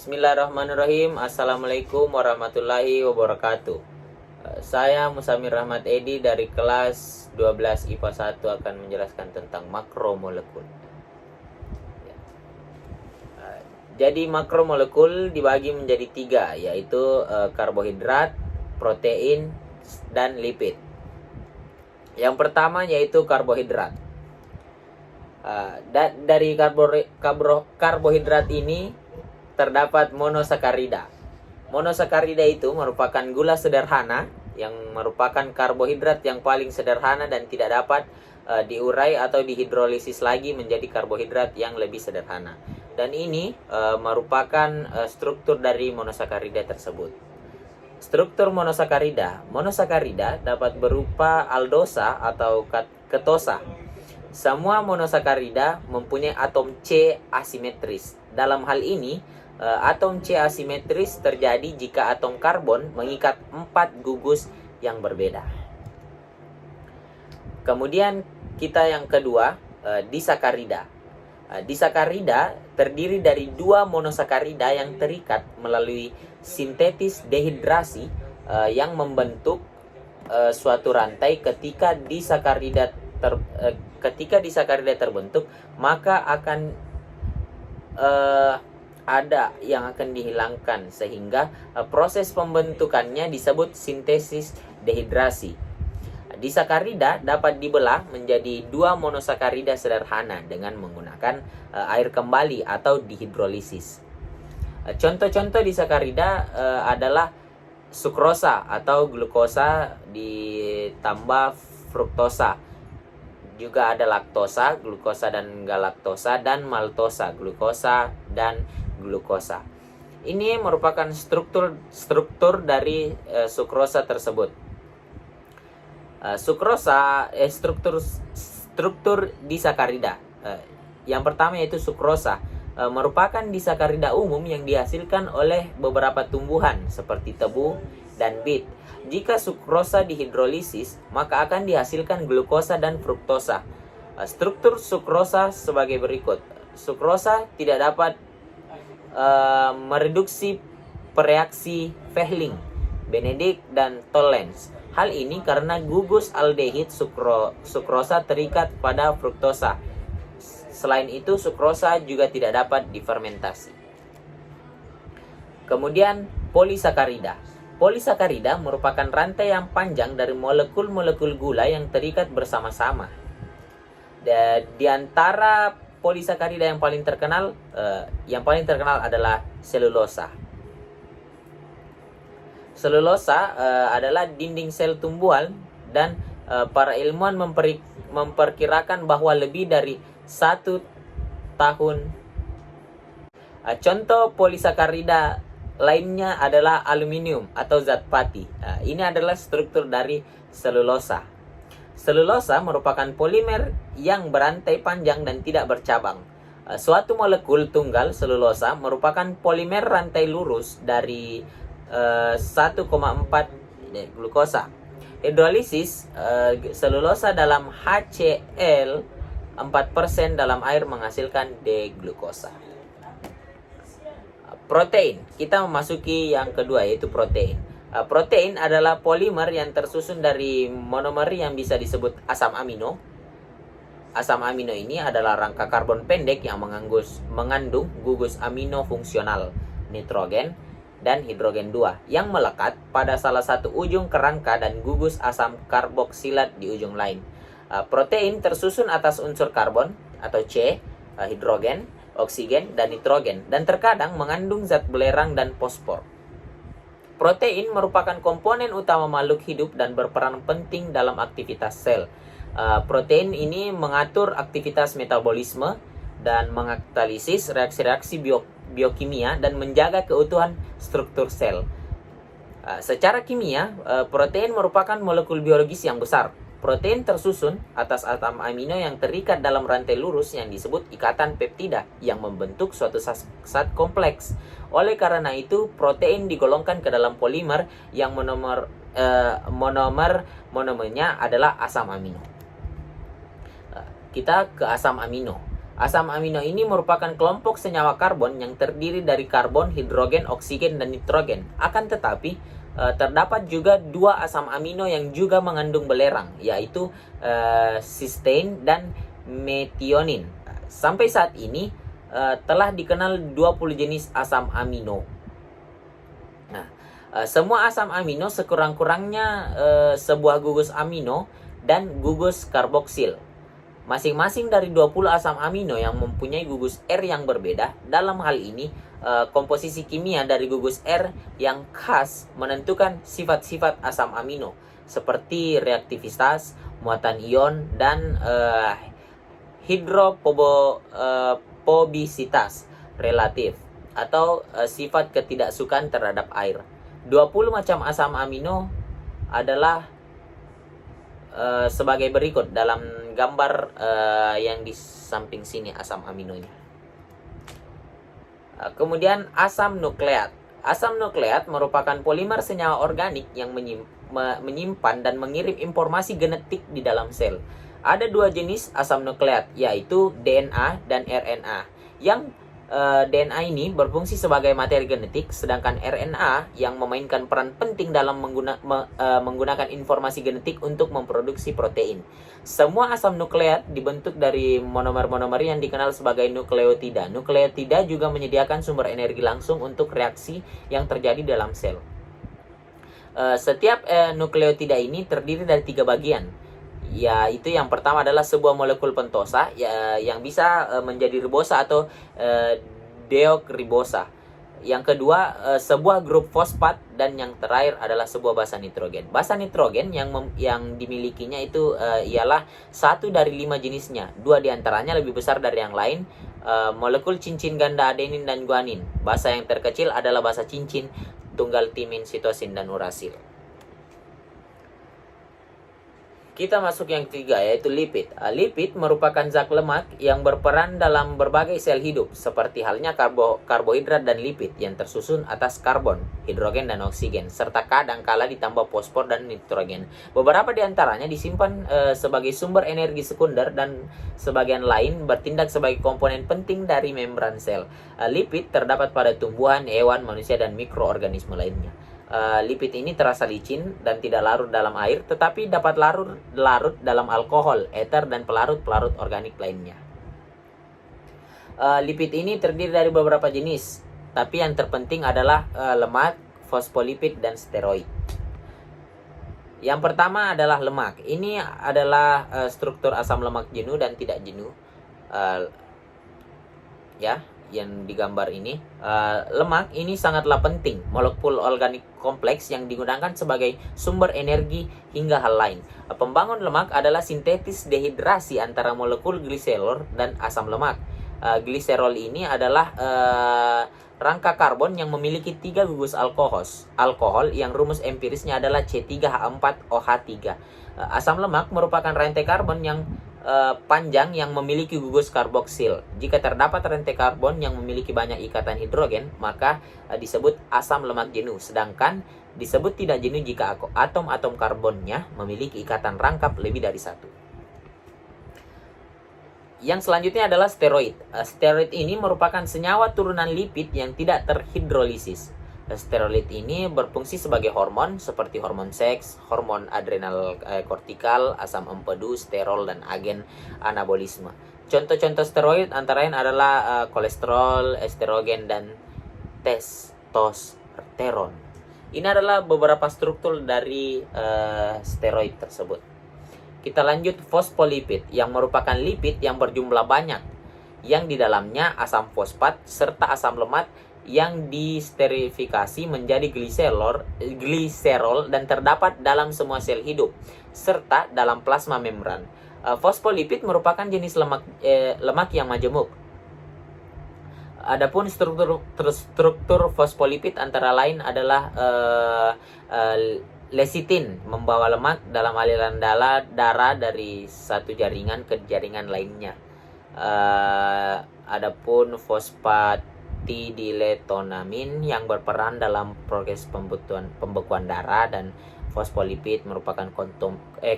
Bismillahirrahmanirrahim. Assalamualaikum warahmatullahi wabarakatuh. Saya Musamir Rahmat Edi dari kelas 12 IPA 1 akan menjelaskan tentang makromolekul. Jadi makromolekul dibagi menjadi 3, yaitu karbohidrat, protein, dan lipid. Yang pertama yaitu karbohidrat. Dari karbohidrat ini terdapat monosakarida. Monosakarida itu merupakan gula sederhana yang merupakan karbohidrat yang paling sederhana dan tidak dapat diurai atau dihidrolisis lagi menjadi karbohidrat yang lebih sederhana. Dan ini merupakan struktur dari monosakarida tersebut. Struktur monosakarida dapat berupa aldosa atau ketosa. Semua monosakarida mempunyai atom C asimetris. Dalam hal ini, atom C asimetris terjadi jika atom karbon mengikat 4 gugus yang berbeda. Kemudian kita yang kedua, disakarida. Disakarida terdiri dari 2 monosakarida yang terikat melalui sintetis dehidrasi yang membentuk suatu rantai. Ketika disakarida terbentuk, maka akan ada yang akan dihilangkan, sehingga proses pembentukannya disebut sintesis dehidrasi. Disakarida dapat dibelah menjadi 2 monosakarida sederhana dengan menggunakan air kembali atau dihidrolisis. Contoh-contoh disakarida adalah sukrosa atau glukosa ditambah fruktosa. Juga ada laktosa, glukosa dan galaktosa, dan maltosa, glukosa dan glukosa. Ini merupakan struktur dari sukrosa tersebut. Struktur disakarida. Yang pertama yaitu sukrosa. Merupakan disakarida umum yang dihasilkan oleh beberapa tumbuhan seperti tebu dan bit. Jika sukrosa dihidrolisis, maka akan dihasilkan glukosa dan fruktosa. Struktur sukrosa sebagai berikut. Sukrosa tidak dapat mereduksi pereaksi Fehling, Benedict, dan Tollens. Hal ini karena gugus aldehid sukrosa terikat pada fruktosa. Selain itu, sukrosa juga tidak dapat difermentasi. Kemudian polisakarida. Polisakarida merupakan rantai yang panjang dari molekul-molekul gula yang terikat bersama-sama. Di antara polisakarida yang paling terkenal adalah selulosa. Selulosa adalah dinding sel tumbuhan dan para ilmuwan memperkirakan bahwa lebih dari 1 tahun. Contoh polisakarida lainnya adalah aluminium atau zat pati. Ini adalah struktur dari selulosa. Selulosa merupakan polimer yang berantai panjang dan tidak bercabang. Suatu molekul tunggal selulosa merupakan polimer rantai lurus dari 1,4 glukosa. Hidrolisis selulosa dalam HCl 4% dalam air menghasilkan D-glukosa. Protein. Kita memasuki yang kedua yaitu protein. Protein adalah polimer yang tersusun dari monomer yang bisa disebut asam amino. Asam amino ini adalah rangka karbon pendek yang mengandung gugus amino fungsional, nitrogen dan hidrogen 2 yang melekat pada salah satu ujung kerangka dan gugus asam karboksilat di ujung lain. Protein tersusun atas unsur karbon atau C, hidrogen, oksigen, dan nitrogen, dan terkadang mengandung zat belerang dan fosfor. Protein merupakan komponen utama makhluk hidup dan berperan penting dalam aktivitas sel. Protein ini mengatur aktivitas metabolisme dan mengkatalisis reaksi-reaksi biokimia dan menjaga keutuhan struktur sel. Secara kimia, protein merupakan molekul biologis yang besar. Protein tersusun atas atom amino yang terikat dalam rantai lurus yang disebut ikatan peptida yang membentuk suatu zat kompleks. Oleh karena itu, protein digolongkan ke dalam polimer yang monomernya adalah asam amino. Kita ke asam amino. Asam amino ini merupakan kelompok senyawa karbon yang terdiri dari karbon, hidrogen, oksigen, dan nitrogen. Akan tetapi, terdapat juga dua asam amino yang juga mengandung belerang, yaitu cysteine dan metionin. Sampai saat ini, telah dikenal 20 jenis asam amino. Nah, semua asam amino sekurang-kurangnya sebuah gugus amino dan gugus karboksil. Masing-masing dari 20 asam amino yang mempunyai gugus R yang berbeda. Dalam hal ini, komposisi kimia dari gugus R yang khas menentukan sifat-sifat asam amino seperti reaktivitas, muatan ion, dan hidrofobisitas relatif atau sifat ketidaksukaan terhadap air. 20 macam asam amino adalah sebagai berikut dalam gambar yang di samping sini asam aminonya. Kemudian asam nukleat. Asam nukleat merupakan polimer senyawa organik yang menyimpan dan mengirim informasi genetik di dalam sel. Ada dua jenis asam nukleat, yaitu DNA dan RNA. Yang DNA ini berfungsi sebagai materi genetik, sedangkan RNA yang memainkan peran penting dalam menggunakan informasi genetik untuk memproduksi protein. Semua asam nukleat dibentuk dari monomer-monomer yang dikenal sebagai nukleotida. Nukleotida juga menyediakan sumber energi langsung untuk reaksi yang terjadi dalam sel. Setiap nukleotida ini terdiri dari 3 bagian. Yaitu yang pertama adalah sebuah molekul pentosa yang bisa menjadi ribosa atau deokribosa. Yang kedua, sebuah grup fosfat, dan yang terakhir adalah sebuah basa nitrogen. Basa nitrogen yang dimilikinya itu ialah 1 dari 5 jenisnya. 2 diantaranya lebih besar dari yang lain, molekul cincin ganda adenin dan guanin. Basa yang terkecil adalah basa cincin, tunggal timin, sitosin, dan urasil. Kita masuk yang ketiga, yaitu lipid. Lipid merupakan zat lemak yang berperan dalam berbagai sel hidup, seperti halnya karbohidrat dan lipid yang tersusun atas karbon, hidrogen, dan oksigen, serta kadangkala ditambah fosfor dan nitrogen. Beberapa di antaranya disimpan sebagai sumber energi sekunder, dan sebagian lain bertindak sebagai komponen penting dari membran sel. Lipid terdapat pada tumbuhan, hewan, manusia, dan mikroorganisme lainnya. Lipid ini terasa licin dan tidak larut dalam air, tetapi dapat larut dalam alkohol, ether, dan pelarut-pelarut organik lainnya. Lipid ini terdiri dari beberapa jenis, tapi yang terpenting adalah lemak, fosfolipid, dan steroid. Yang pertama adalah lemak. Ini adalah struktur asam lemak jenuh dan tidak jenuh. Yang digambar ini, lemak ini sangatlah penting, molekul organik kompleks yang digunakan sebagai sumber energi hingga hal lain. Pembangun lemak adalah sintetis dehidrasi antara molekul gliserol dan asam lemak. Gliserol ini adalah rangka karbon yang memiliki 3 gugus alkohol yang rumus empirisnya adalah C3H4OH3. Asam lemak merupakan rantai karbon yang panjang yang memiliki gugus karboksil. Jika terdapat rantai karbon yang memiliki banyak ikatan hidrogen, maka disebut asam lemak jenuh. Sedangkan disebut tidak jenuh jika atom-atom karbonnya memiliki ikatan rangkap lebih dari 1. Yang selanjutnya adalah steroid. Steroid ini merupakan senyawa turunan lipid yang tidak terhidrolisis. Steroid ini berfungsi sebagai hormon seperti hormon seks, hormon adrenal kortikal, asam empedu, sterol, dan agen anabolisme. Contoh-contoh steroid antara lain adalah kolesterol, estrogen, dan testosteron. Ini adalah beberapa struktur dari steroid tersebut. Kita lanjut fosfolipid, yang merupakan lipid yang berjumlah banyak, yang di dalamnya asam fosfat serta asam lemak yang disterifikasi menjadi gliserol dan terdapat dalam semua sel hidup serta dalam plasma membran. Fosfolipid merupakan jenis lemak yang majemuk. Adapun struktur fosfolipid antara lain adalah lecitin, membawa lemak dalam aliran darah dari satu jaringan ke jaringan lainnya. Adapun fosfatidiletonamin yang berperan dalam proses pembekuan darah, dan fosfolipid merupakan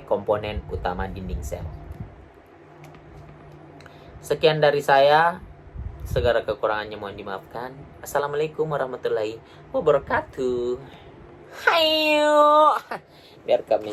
komponen utama dinding sel. Sekian dari saya. Segala kekurangannya mohon dimaafkan. Assalamualaikum warahmatullahi wabarakatuh. Hayo. Biar kami